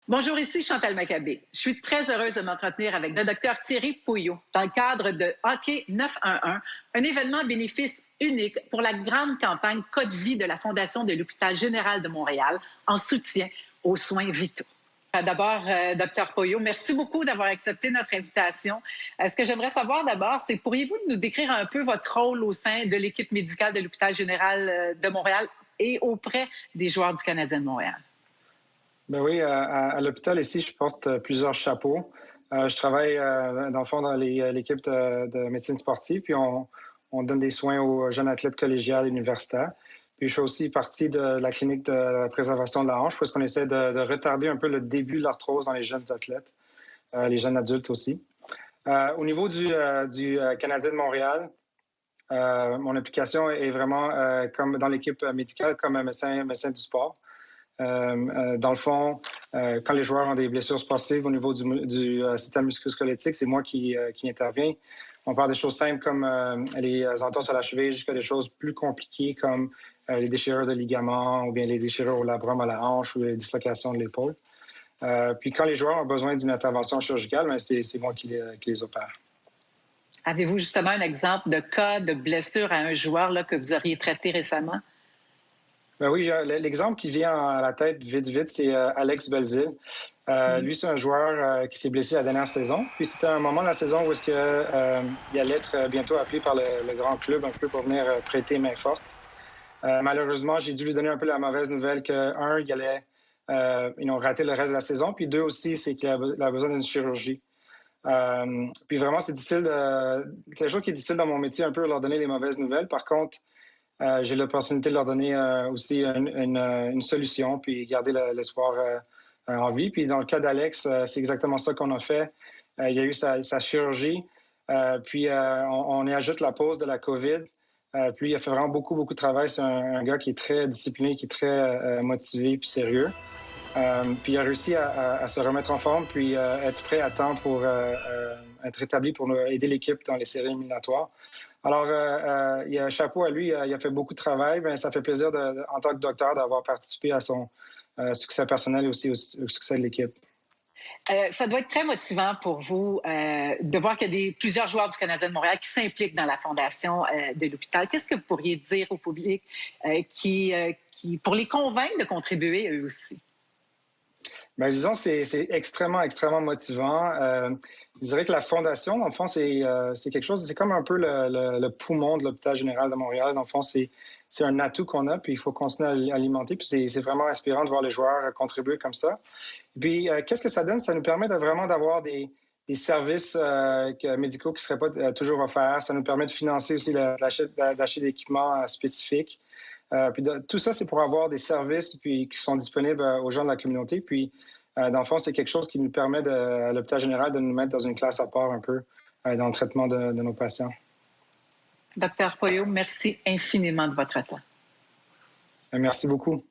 Bonjour, ici Chantal Maccabé. Je suis très heureuse de m'entretenir avec le docteur Thierry Pouillot dans le cadre de Hockey 911, un événement bénéfice unique pour la grande campagne Code Vie de la Fondation de l'Hôpital général de Montréal en soutien aux soins vitaux. D'abord, docteur Pouillot, merci beaucoup d'avoir accepté notre invitation. Ce que j'aimerais savoir d'abord, c'est pourriez-vous nous décrire un peu votre rôle au sein de l'équipe médicale de l'Hôpital général de Montréal et auprès des joueurs du Canadien de Montréal? Ben oui, à l'hôpital ici, je porte plusieurs chapeaux. Je travaille, dans le fond, dans l'équipe de médecine sportive, puis on donne des soins aux jeunes athlètes collégiales et universitaires. Puis je fais aussi partie de la clinique de la préservation de la hanche, parce qu'on essaie de retarder un peu le début de l'arthrose dans les jeunes athlètes, les jeunes adultes aussi. Au niveau du Canadien de Montréal, mon application est vraiment comme dans l'équipe médicale, comme un médecin du sport. Dans le fond, quand les joueurs ont des blessures sportives au niveau du système musculo-squelettique, c'est moi qui interviens. On parle des choses simples comme les entorses sur la cheville jusqu'à des choses plus compliquées comme les déchirures de ligaments ou bien les déchirures au labrum à la hanche ou les dislocations de l'épaule. Puis quand les joueurs ont besoin d'une intervention chirurgicale, ben c'est moi qui les opère. Avez-vous justement un exemple de cas de blessure à un joueur là, que vous auriez traité récemment? Ben oui, l'exemple qui vient à la tête vite, c'est Alex Belzile. Lui, c'est un joueur qui s'est blessé la dernière saison. Puis c'était un moment de la saison où est-ce que, il allait être bientôt appelé par le grand club un peu pour venir prêter main forte. Malheureusement, j'ai dû lui donner un peu la mauvaise nouvelle que, un, il allait rater le reste de la saison. Puis deux aussi, c'est qu'il a besoin d'une chirurgie. Puis vraiment, c'est quelque chose qui est difficile dans mon métier, un peu leur donner les mauvaises nouvelles. Par contre, j'ai l'opportunité de leur donner aussi une solution, puis garder l'espoir en vie. Puis dans le cas d'Alex, c'est exactement ça qu'on a fait. Il y a eu sa chirurgie, puis on y ajoute la pause de la COVID. Puis il a fait vraiment beaucoup de travail. C'est un gars qui est très discipliné, qui est très motivé puis sérieux. Puis il a réussi à se remettre en forme, puis être prêt à temps pour être établi pour aider l'équipe dans les séries éliminatoires. Alors, il y a un chapeau à lui, il a fait beaucoup de travail, mais ça fait plaisir en tant que docteur d'avoir participé à son succès personnel et aussi au succès de l'équipe. Ça doit être très motivant pour vous de voir qu'il y a plusieurs joueurs du Canadien de Montréal qui s'impliquent dans la fondation de l'hôpital. Qu'est-ce que vous pourriez dire au public pour les convaincre de contribuer eux aussi? Ben, disons, c'est extrêmement motivant. Je dirais que la fondation, dans le fond, c'est quelque chose, c'est comme un peu le poumon de l'hôpital général de Montréal. Dans le fond, c'est un atout qu'on a, puis il faut continuer à l'alimenter. Puis c'est vraiment inspirant de voir les joueurs contribuer comme ça. Puis qu'est-ce que ça donne? Ça nous permet vraiment d'avoir des services médicaux qui ne seraient pas toujours offerts. Ça nous permet de financer aussi l'achat d'équipements spécifiques. Tout ça, c'est pour avoir des services puis, qui sont disponibles aux gens de la communauté. Puis, dans le fond, c'est quelque chose qui nous permet, à l'hôpital général, de nous mettre dans une classe à part un peu dans le traitement de nos patients. Docteur Poyot, merci infiniment de votre temps. Merci beaucoup.